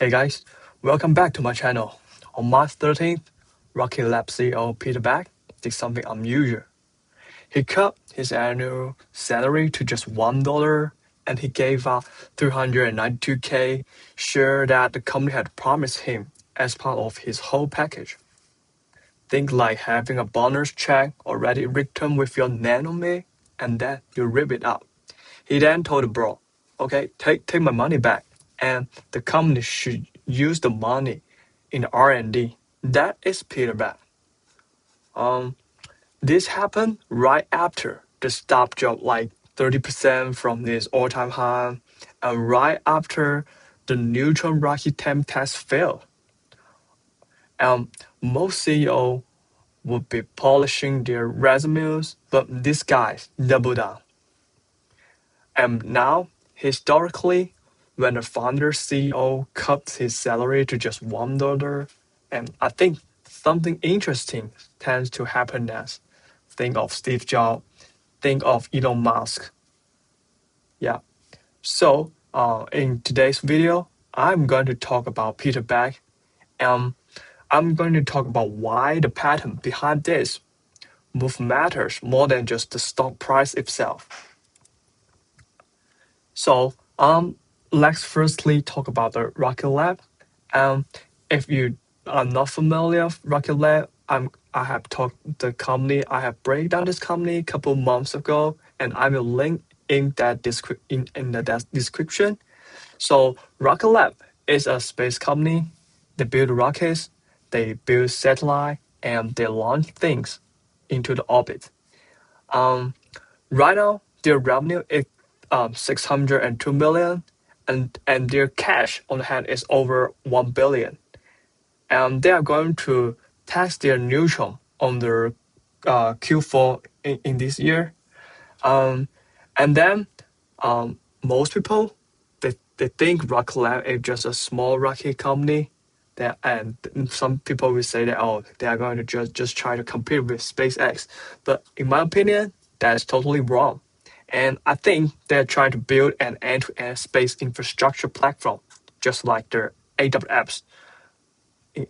Hey guys, welcome back to my channel. On March 13th, Rocket Lab CEO Peter Beck did something unusual. He cut his annual salary to just $1 and he gave out 392K share that the company had promised him as part of his whole package. Think like having a bonus check already written with your name on it and then you rip it up. He then told the bro, okay, take my money back, and the company should use the money in R&D. That is Peter Beck. Um, this happened right after the stock dropped like 30% from its all-time high, and right after the Neutron rocket temp test failed. Most CEO would be polishing their resumes, but this guy doubled down. And now, historically, when a founder CEO cuts his salary to just $1, and I think something interesting tends to happen next. Think of Steve Jobs, think of Elon Musk. Yeah. So, in today's video, I'm going to talk about Peter Beck, and I'm going to talk about why the pattern behind this move matters more than just the stock price itself. So, let's firstly talk about the Rocket Lab. Um, if you are not familiar with Rocket Lab, I have talked the company. I have break down this company a couple months ago, and I will link in that in the description. So, Rocket Lab is a space company. They build rockets, they build satellite, and they launch things into the orbit. Um, Right now, their revenue is 602 million, and their cash on hand is over 1 billion. And they are going to test their Neutron on their Q4 in this year. Um, and then most people they think Rocket Lab is just a small rocket company. That and some people will say that they are going to just try to compete with SpaceX. But in my opinion, that's totally wrong. And I think they're trying to build an end-to-end space infrastructure platform, just like their AWS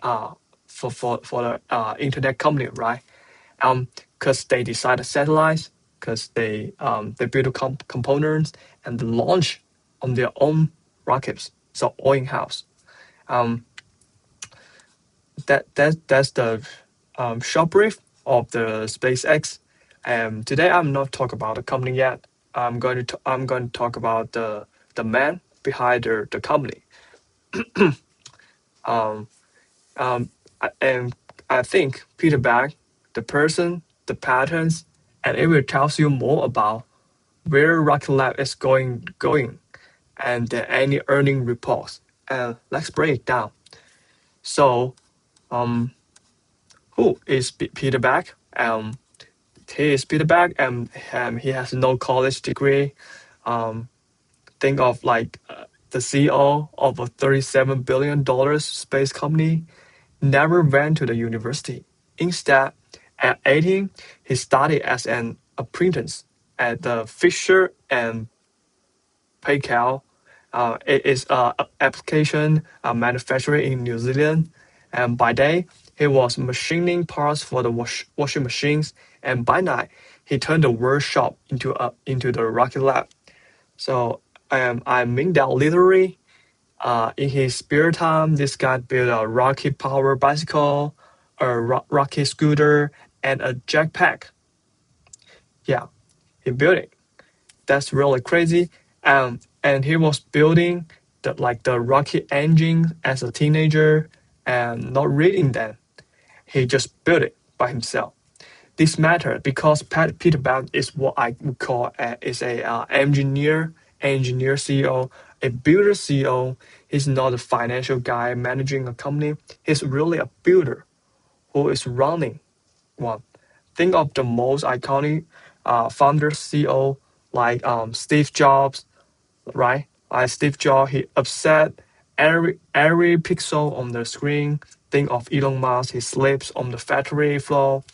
uh, for the internet company, right? Because they design the satellites, because they build the components and they launch on their own rockets, so all in house. Um, that's the short brief of the SpaceX. Today I'm not talking about the company yet. I'm going to talk about the man behind the company. Um, and I think Peter Beck, the person, the patterns, and it will tells you more about where Rocket Lab is going, and any earning reports. And let's break it down. So, um, who is Peter Beck? He is Peter Beck, and he has no college degree. Um, think of like the CEO of a $37 billion space company never went to the university. Instead, at 18, he studied as an apprentice at the Fisher and Paykel. It is an application manufacturer in New Zealand. And by day, he was machining parts for the washing machines. And by night, he turned the workshop into the rocket lab. So I mean that literally. In his spare time, this guy built a rocket power bicycle, a rocket scooter, and a jetpack. Yeah, he built it. That's really crazy. And he was building the rocket engine as a teenager and not reading them. He just built it by himself. This matters because Peter Beck is what I would call is a engineer CEO, a builder CEO. He's not a financial guy managing a company. He's really a builder who is running one. Think of the most iconic founder CEO like Steve Jobs, right? Like Steve Jobs, he upset every pixel on the screen. Think of Elon Musk, he sleeps on the factory floor,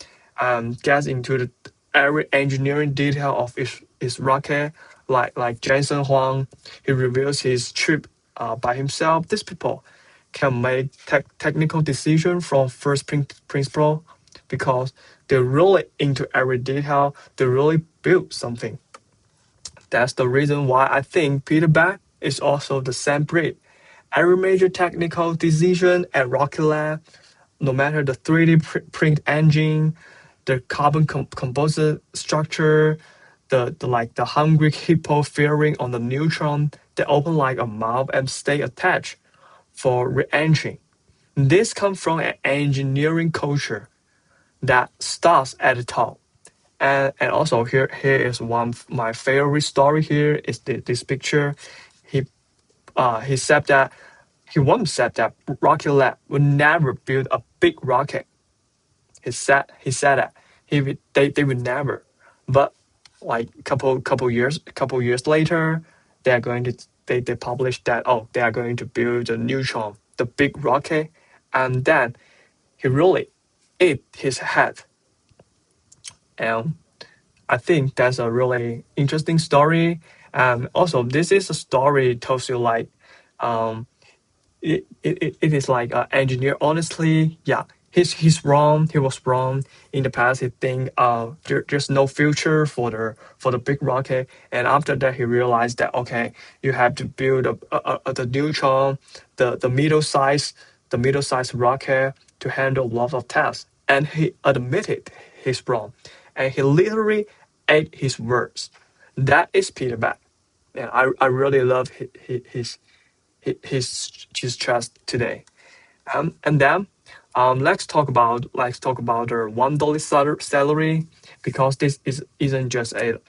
gets into every engineering detail of his rocket. Like Jensen Huang, he reveals his chip by himself. These people, can make technical decision from first principle because they're really into every detail. They really build something. That's the reason why I think Peter Beck is also the same breed. Every major technical decision at Rocket Lab, no matter the 3D print engine, the carbon composite structure, the hungry hippo firing on the neutron, they open like a mouth and stay attached for re-entry. This comes from an engineering culture that starts at the top. And also here is one of my favorite story here is this picture. He he said that he once said that Rocket Lab would never build a big rocket. He said that they would never. But like couple years later, they published that they are going to build a Neutron, the big rocket, and then he really ate his head. And I think that's a really interesting story. Also, this is a story tells you like um, it is like engineer honestly yeah he's wrong. He was wrong in the past. He think there's no future for the big rocket, and after that he realized that okay, you have to build the neutron, the middle size rocket to handle lots of tasks, and he admitted he's wrong, and he literally ate his words. That is Peter Beck, and I really love his trust today. And then let's talk about the $1 salary because this isn't just a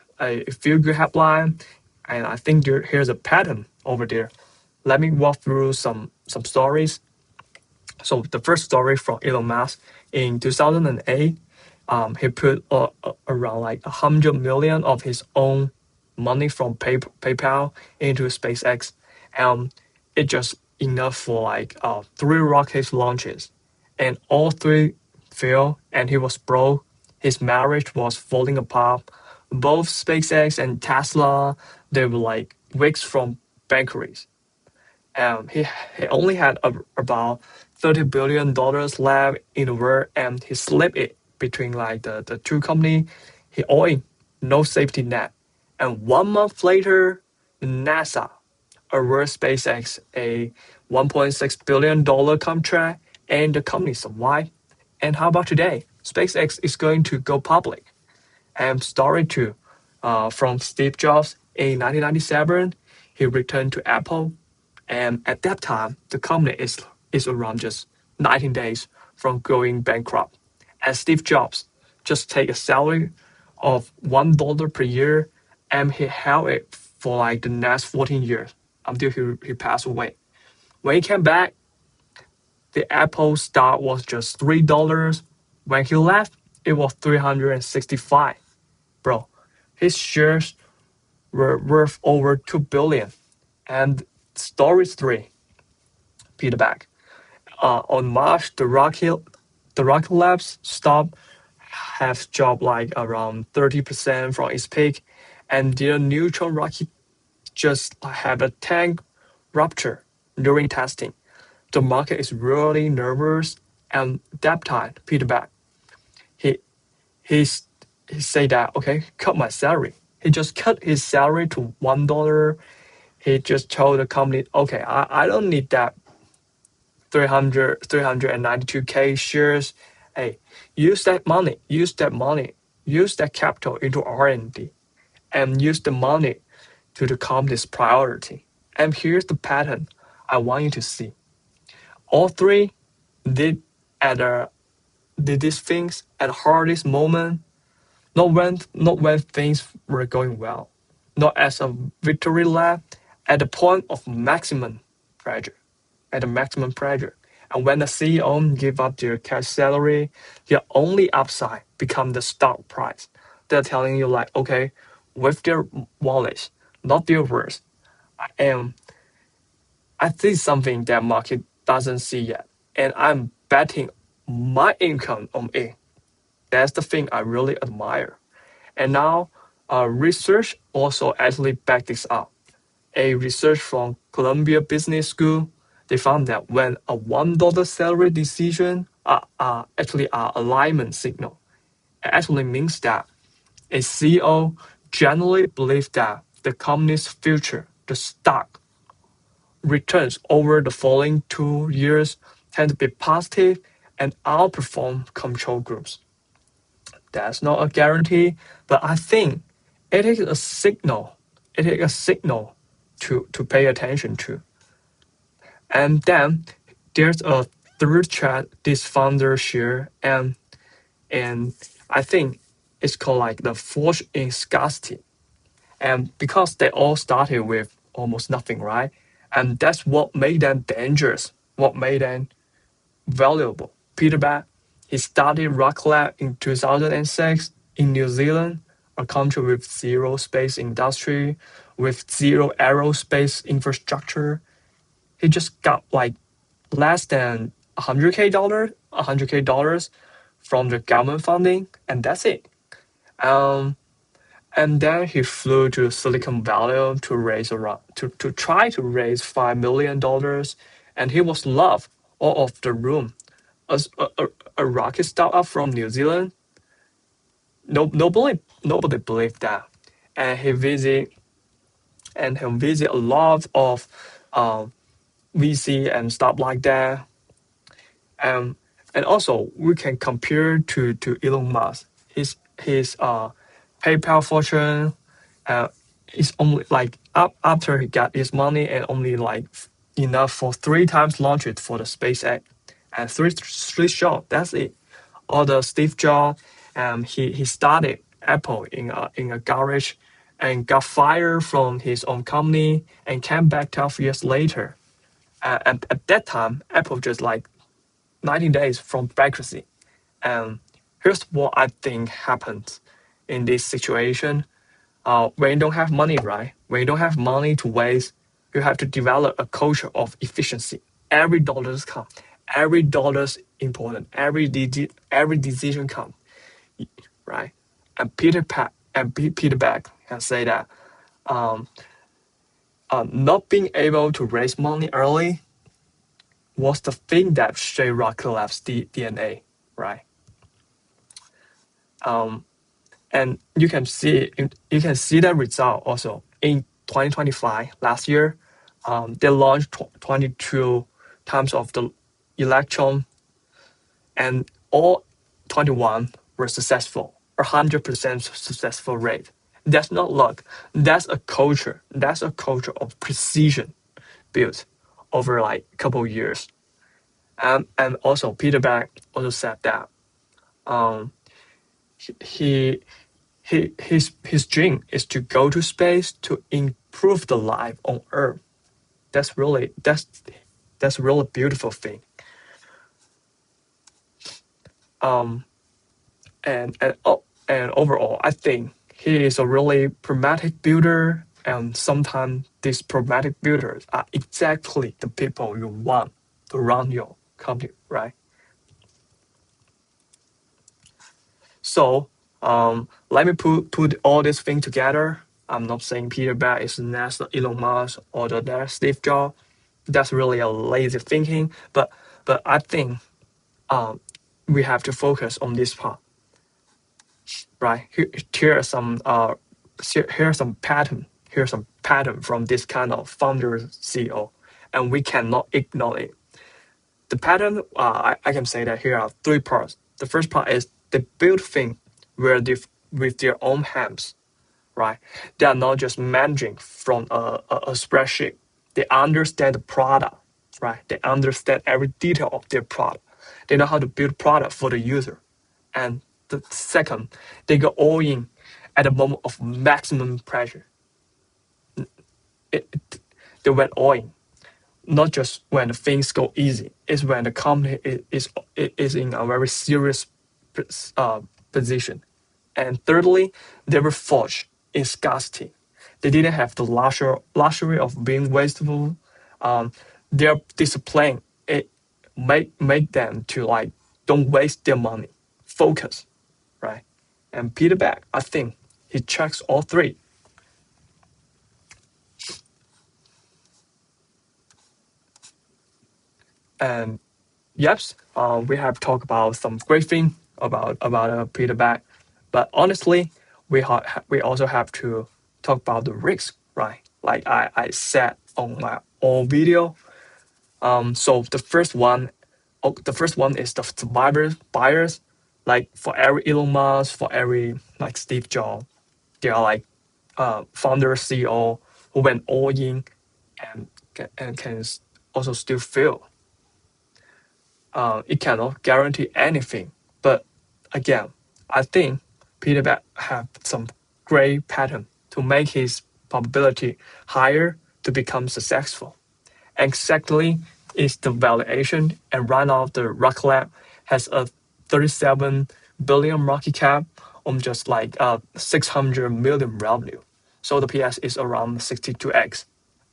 feel good headline, and I think here's a pattern over there. Let me walk through some stories. So the first story from Elon Musk in 2008, he put around like 100 million of his own money from PayPal into SpaceX, and it just enough for like three rocket launches, and all three failed, and he was broke. His marriage was falling apart. Both SpaceX and Tesla, they were like weeks from bankruptcy. He only had about $30 billion left in the world, and he slipped it between like the two company. He owed no safety net, and 1 month later, NASA awarded SpaceX a $1.6 billion contract, and the company survived. And how about today? SpaceX is going to go public. And story two, from Steve Jobs in 1997, he returned to Apple, and at that time, the company is around just 19 days from going bankrupt. And Steve Jobs just take a salary of $1 per year, and he held it for like the next 14 years until he passed away. When he came back, the Apple stock was just $3. When he left, it was 365. Bro, his shares were worth over 2 billion. And story three, Peter Beck. On March, the Rocket Labs stock has dropped like around 30% from its peak, and their neutron rocket just had a tank rupture during testing. The market is really nervous, and that time, Peter Beck, he he's he said that okay, cut my salary. He just cut his salary to $1. He just told the company, okay, I don't need that 392K shares. Hey, use that capital into R&D, and use the money to the company's priority. And here's the pattern I want you to see. All three did at a, did these things at the hardest moment, not when things were going well, not as a victory lap, at the point of maximum pressure, at the maximum pressure. And when the CEO give up their cash salary, their only upside become the stock price. They're telling you like, okay, with their wallets, not their words. And I see something that market doesn't see yet, and I'm betting my income on it. That's the thing I really admire. And now, research also actually back this up. A research from Columbia Business School They found that when a $1 salary decision actually are alignment signal, it actually means that a CEO generally believes that the company's future, the stock returns over the following 2 years tend to be positive and outperform control groups. That's not a guarantee, but I think it is a signal. It is a signal to pay attention to. And then there's a third chat this founder share, and I think it's called like the forge in scarcity. And because they all started with almost nothing, right? And that's what made them dangerous, what made them valuable. Peter Beck, he started Rock Lab in 2006 in New Zealand, a country with zero space industry, with zero aerospace infrastructure. He just got like less than 100K dollars from the government funding, and that's it. Um, and then he flew to Silicon Valley to raise around to try to raise $5 million, and he was loved all of the room. As a rocket startup from New Zealand, nobody believed that, and he visit a lot of um, VC and stuff like that. Um, and also we can compare to Elon Musk. His PayPal fortune is only like up after he got his money and only like enough for 3 times launch it for the SpaceX and three shot. That's it. Or the Steve Jobs, he started Apple in a garage and got fired from his own company and came back 12 years later. And at that time, Apple just like 19 days from bankruptcy. And here's what I think happens in this situation. When you don't have money, right? When you don't have money to waste, you have to develop a culture of efficiency. Every dollar counts. Every dollar's important. Every decision counts, right? And Peter Beck can say that not being able to raise money early was the thing that shaped Rocket Lab's DNA, right? Um, and you can see that result also in 2025 last year. They launched 22 times of the electron, and all 21 were successful, 100% successful rate. That's not luck. That's a culture. That's a culture of precision built over like a couple of years. And also Peter Beck also said that um, he his dream is to go to space to improve the life on Earth. That's really beautiful thing. Um, and overall, I think he is a really pragmatic builder, and sometimes these pragmatic builders are exactly the people you want to run your company, right? So let me put all this thing together. I'm not saying Peter Beck is the next Elon Musk or the next Steve Jobs. That's really a lazy thinking. But I think um, we have to focus on this part, right? Here are some here are some pattern. Here's some pattern from this kind of founder CEO, and we cannot ignore it. The pattern, I can say that here are 3 parts. The first part is they build things with their own hands, right? They are not just managing from a spreadsheet. They understand the product, right? They understand every detail of their product. They know how to build product for the user. And the second, they go all in at the moment of maximum pressure. They went all in, not just when things go easy. It's when the company is in a very serious uh, position. And thirdly, they were forged in scarcity. They didn't have the luxury of being wasteful. Their discipline it make them to like don't waste their money, focus, right? And Peter Beck, I think he checks all three. And yes, we have talked about some great thing about Peter Beck, but honestly, we also have to talk about the risks, right? Like I said on my own video. So the first one is the survivors buyers. Like for every Elon Musk, for every like Steve Jobs, they are like founder CEO who went all in and can also still fail. It cannot guarantee anything. But again, I think Peter Beck have some great pattern to make his probability higher to become successful. Exactly is the valuation, and right now the Rocket Lab has a 37 billion market cap on just like 600 million revenue. So the PS is around 62x.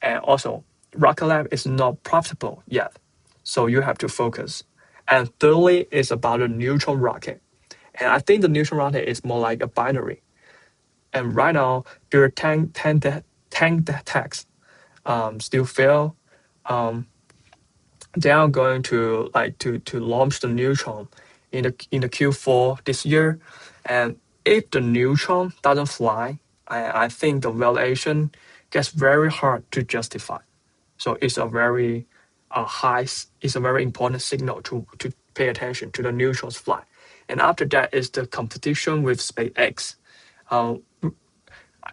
And also, Rocket Lab is not profitable yet, so you have to focus. And thirdly is about the neutron rocket. And I think the neutron rocket is more like a binary. And right now, their tank attacks still fail. Um, they are going to like to launch the Neutron in the Q4 this year, and if the Neutron doesn't fly, I think the valuation gets very hard to justify. So it's a very it's a very important signal to pay attention to the Neutron's flight. And after that is the competition with SpaceX. Uh,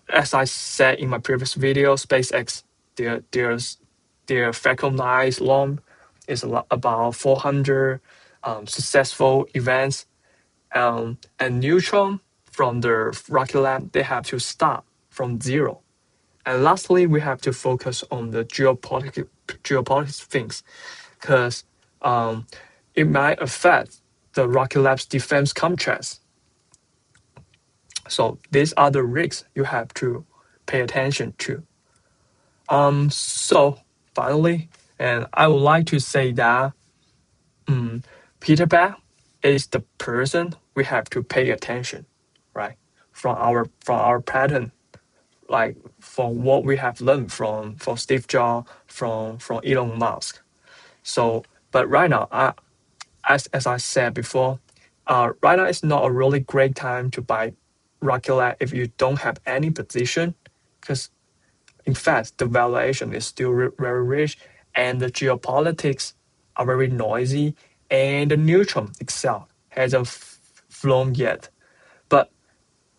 as I said in my previous video, SpaceX, their Falcon 9 launch is about 400 successful events. And Neutron from the Rocket Lab, they have to start from zero. And lastly, we have to focus on the geopolitics things, because it might affect the Rocket Lab's defense contracts. So these are the risks you have to pay attention to. So finally, and I would like to say that Peter Beck is the person we have to pay attention, right? From our pattern, like from what we have learned from Steve Jobs, from Elon Musk. So, but right now, as I said before, right now is not a really great time to buy Rocket Lab if you don't have any position, because in fact the valuation is still very rich, and the geopolitics are very noisy, and the neutron itself hasn't flown yet. But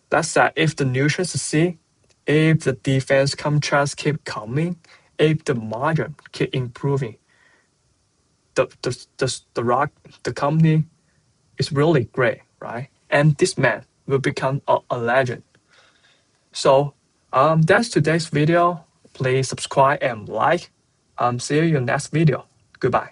that said, if the neutron succeed, if the defense contracts keep coming, if the margin keep improving, the company is really great, right? And this man will become a legend. So that's today's video. Please subscribe and like. See you in the next video. Goodbye.